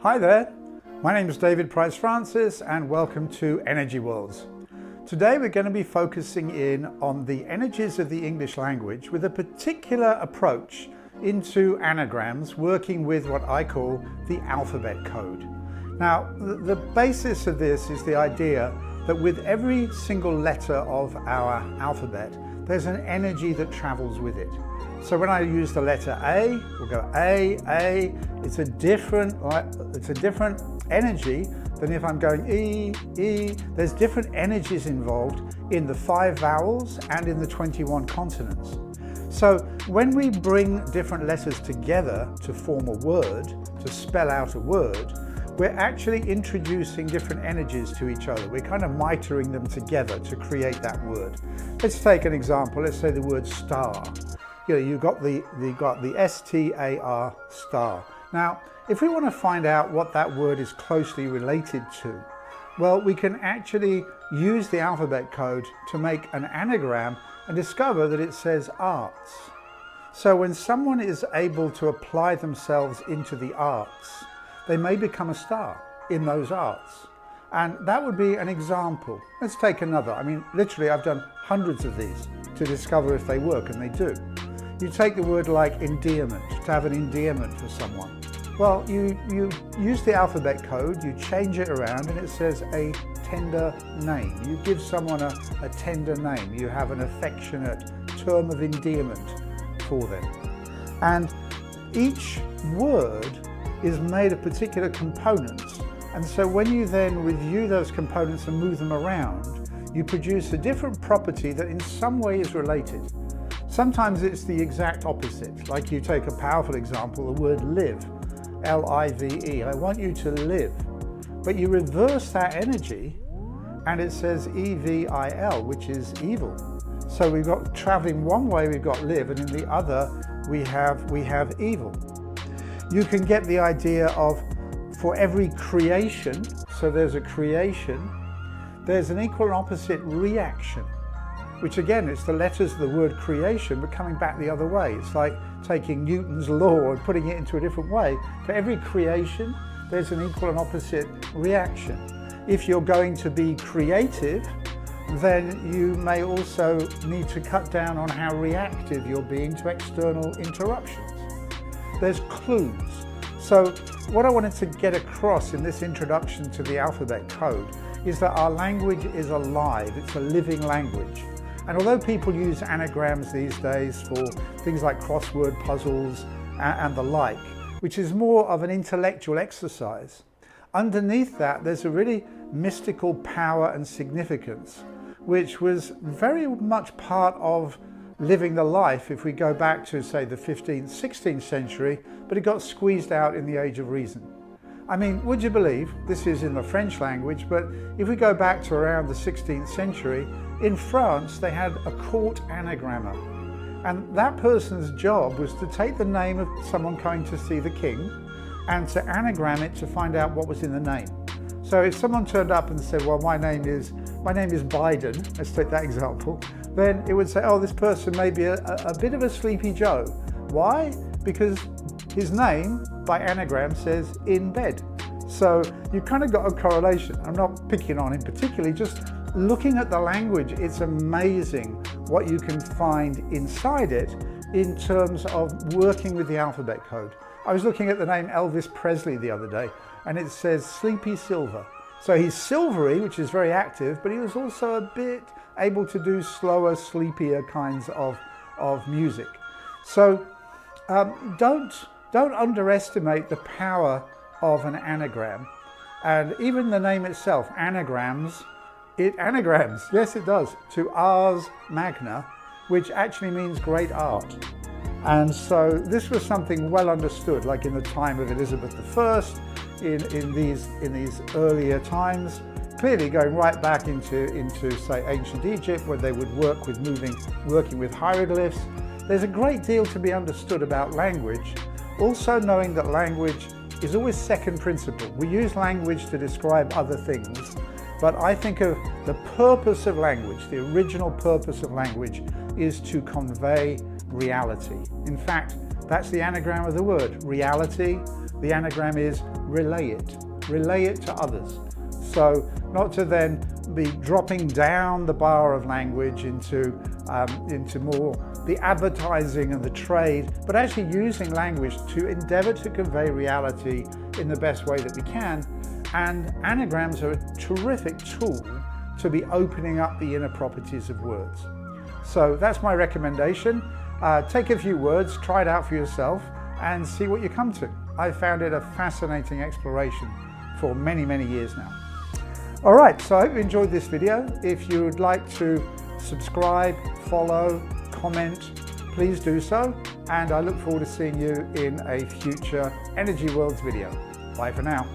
Hi there, my name is David Price Francis and welcome to Energy Worlds. Today we're going to be focusing in on the energies of the English language with a particular approach into anagrams, working with what I call the alphabet code. Now, the basis of this is the idea that with every single letter of our alphabet, there's an energy that travels with it. So when I use the letter A, we'll go A, it's a different energy than if I'm going E. There's different energies involved in the 5 vowels and in the 21 consonants. So when we bring different letters together to form a word, to spell out a word, we're actually introducing different energies to each other. We're kind of mitering them together to create that word. Let's take an example. Let's say the word star. You've got the S-T-A-R, star. Now, if we want to find out what that word is closely related to, well, we can actually use the alphabet code to make an anagram and discover that it says arts. So when someone is able to apply themselves into the arts, they may become a star in those arts. And that would be an example. Let's take another. I mean, literally, I've done hundreds of these to discover if they work, and they do. You take the word like endearment, to have an endearment for someone. Well, you use the alphabet code, you change it around, and it says a tender name. You give someone a tender name. You have an affectionate term of endearment for them. And each word is made of particular components. And so when you then review those components and move them around, you produce a different property that in some way is related. Sometimes it's the exact opposite. Like you take a powerful example, the word live, L-I-V-E. I want you to live. But you reverse that energy and it says E-V-I-L, which is evil. So we've got traveling one way, we've got live, and in the other we have evil. You can get the idea of for every creation, so there's a creation, there's an equal and opposite reaction, which again, it's the letters of the word creation, but coming back the other way. It's like taking Newton's law and putting it into a different way. For every creation, there's an equal and opposite reaction. If you're going to be creative, then you may also need to cut down on how reactive you're being to external interruptions. There's clues. So what I wanted to get across in this introduction to the alphabet code is that our language is alive, it's a living language. And although people use anagrams these days for things like crossword puzzles and the like, which is more of an intellectual exercise, underneath that there's a really mystical power and significance, which was very much part of living the life if we go back to, say, the 15th, 16th century, but it got squeezed out in the Age of Reason. I mean, would you believe, this is in the French language, but if we go back to around the 16th century, in France they had a court anagrammer. And that person's job was to take the name of someone coming to see the king and to anagram it to find out what was in the name. So if someone turned up and said, well, my name is Biden, let's take that example, then it would say, oh, this person may be a bit of a sleepy Joe. Why? Because his name by anagram says in bed. So you kind of got a correlation. I'm not picking on him particularly, just looking at the language, it's amazing what you can find inside it in terms of working with the alphabet code. I was looking at the name Elvis Presley the other day, and it says Sleepy Silver. So he's silvery, which is very active, but he was also a bit able to do slower, sleepier kinds of music. So don't underestimate the power of an anagram. And even the name itself, anagrams, it anagrams, yes it does, to ars magna, which actually means great art. And so this was something well understood, like in the time of Elizabeth I, in these earlier times, clearly going right back into say ancient Egypt, where they would work with working with hieroglyphs. There's a great deal to be understood about language, also knowing that language is always second principle. We use language to describe other things, but I think of the purpose of language, the original purpose of language is to convey reality. In fact, that's the anagram of the word, reality, the anagram is relay it to others. So not to then be dropping down the bar of language into more the advertising and the trade, but actually using language to endeavor to convey reality in the best way that we can. And anagrams are a terrific tool to be opening up the inner properties of words. So that's my recommendation. Take a few words, try it out for yourself, and see what you come to. I found it a fascinating exploration for many, many years now. All right, so I hope you enjoyed this video. If you would like to subscribe, follow, comment, please do so. And I look forward to seeing you in a future Energy Worlds video. Bye for now.